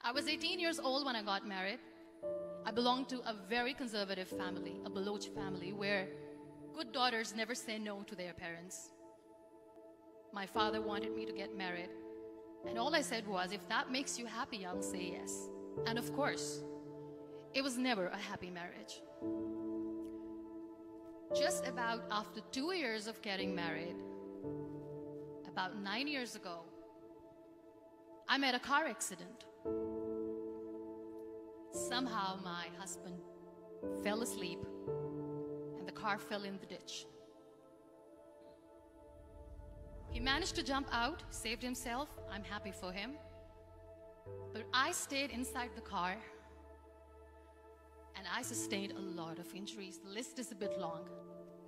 I was 18 years old when I got married. I belonged to a very conservative family, a Baloch family, where good daughters never say no to their parents. My father wanted me to get married, and all I said was, if that makes you happy, I'll say yes. And of course, it was never a happy marriage. Just about after 2 years of getting married, about 9 years ago, I met a car accident. Somehow my husband fell asleep and the car fell in the ditch. He managed to jump out, saved himself. I'm happy for him. But I stayed inside the car and I sustained a lot of injuries. The list is a bit long.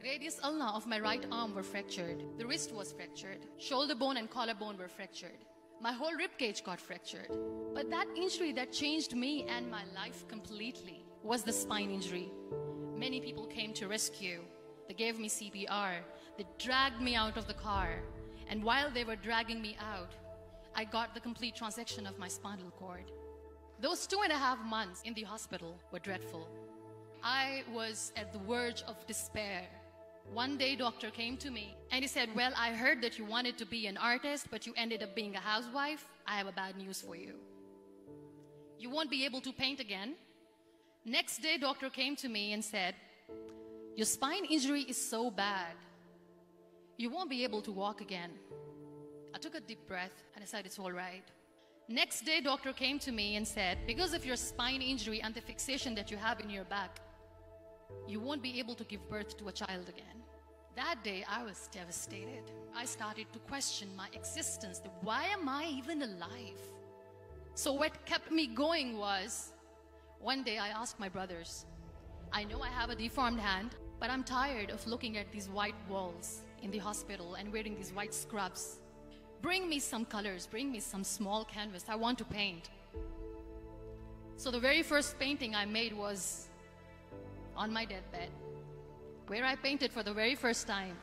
Radius ulna of my right arm were fractured. The wrist was fractured. Shoulder bone and collarbone were fractured. My whole rib cage got fractured. But that injury that changed me and my life completely was the spine injury. Many people came to rescue. They gave me CPR. They dragged me out of the car. And while they were dragging me out, I got the complete transection of my spinal cord. Those 2.5 months in the hospital were dreadful. I was at the verge of despair. One day, doctor came to me and he said, well, I heard that you wanted to be an artist, but you ended up being a housewife. I have a bad news for you. You won't be able to paint again. Next day, doctor came to me and said, your spine injury is so bad, you won't be able to walk again. I took a deep breath and I said, it's all right. Next day, doctor came to me and said, because of your spine injury and the fixation that you have in your back, you won't be able to give birth to a child again. That day, I was devastated. I started to question my existence. Why am I even alive? So what kept me going was, one day I asked my brothers, I know I have a deformed hand, but I'm tired of looking at these white walls in the hospital and wearing these white scrubs. Bring me some colors, bring me some small canvas. I want to paint. So the very first painting I made was on my deathbed, where I painted for the very first time.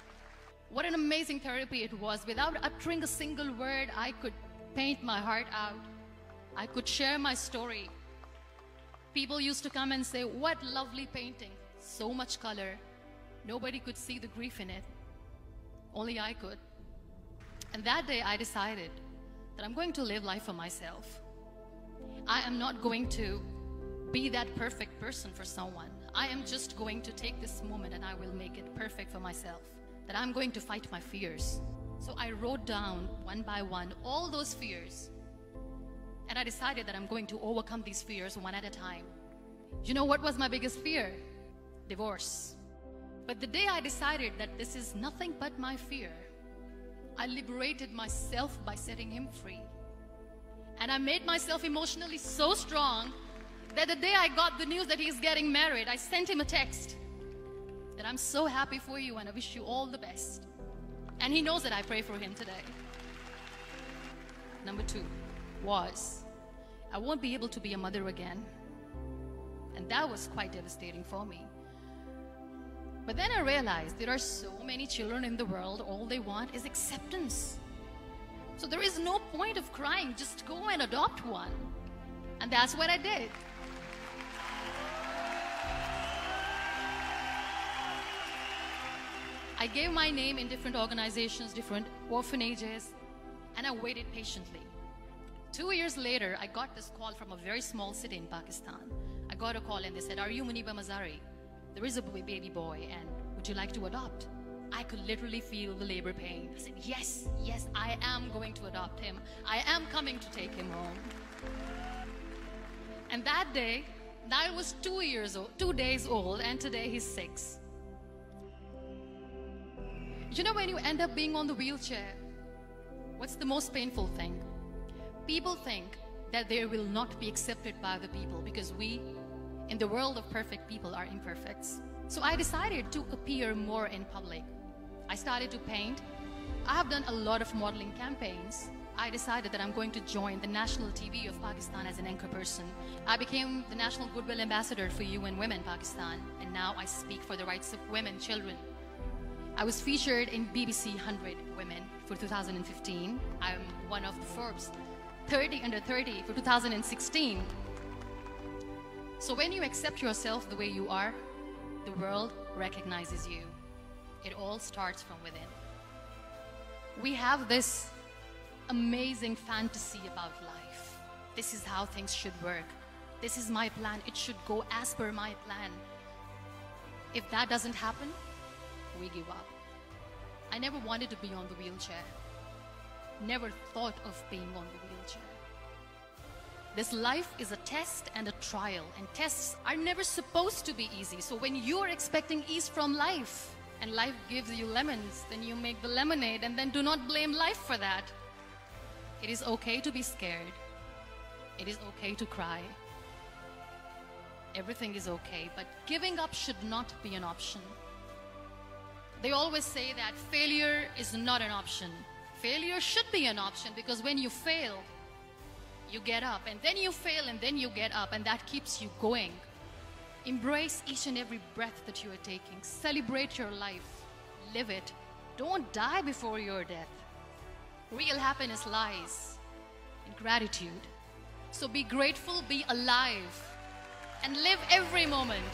What an amazing therapy it was. Without uttering a single word, I could paint my heart out. I could share my story. People used to come and say, what lovely painting, so much color. Nobody could see the grief in it. Only I could. And that day I decided that I'm going to live life for myself. I am not going to be that perfect person for someone. I am just going to take this moment and I will make it perfect for myself. That I'm going to fight my fears. So I wrote down one by one all those fears. And I decided that I'm going to overcome these fears one at a time. You know what was my biggest fear? Divorce. But the day I decided that this is nothing but my fear, I liberated myself by setting him free. And I made myself emotionally so strong that the day I got the news that he's getting married, I sent him a text that I'm so happy for you and I wish you all the best. And he knows that I pray for him today. Number 2 was, I won't be able to be a mother again. And that was quite devastating for me. But then I realized there are so many children in the world, all they want is acceptance. So there is no point of crying, just go and adopt one. And that's what I did. I gave my name in different organizations, different orphanages, and I waited patiently. 2 years later, I got this call from a very small city in Pakistan. I got a call and they said, are you Muniba Mazari? There is a baby boy and would you like to adopt? I could literally feel the labor pain. I said, yes, yes, I am going to adopt him. I am coming to take him home. And that day, Niall was 2 days old, and today he's 6. You know, when you end up being on the wheelchair, what's the most painful thing? People think that they will not be accepted by the people because we, in the world of perfect people, are imperfects. So I decided to appear more in public. I started to paint. I have done a lot of modeling campaigns. I decided that I'm going to join the national TV of Pakistan as an anchor person. I became the National Goodwill Ambassador for UN Women Pakistan, and now I speak for the rights of women, children. I was featured in BBC 100 Women for 2015. I'm one of the Forbes 30 under 30 for 2016. So when you accept yourself the way you are, the world recognizes you. It all starts from within. We have this amazing fantasy about life. This is how things should work. This is my plan. It should go as per my plan. If that doesn't happen, we give up. I never wanted to be on the wheelchair. Never thought of being on the wheelchair. This life is a test and a trial, and tests are never supposed to be easy. So when you're expecting ease from life, and life gives you lemons, then you make the lemonade, and then do not blame life for that. It is okay to be scared. It is okay to cry. Everything is okay, but giving up should not be an option. They always say that failure is not an option. Failure should be an option, because when you fail, you get up, and then you fail, and then you get up, and that keeps you going. Embrace each and every breath that you are taking. Celebrate your life. Live it. Don't die before your death. Real happiness lies in gratitude. So be grateful, be alive, and live every moment.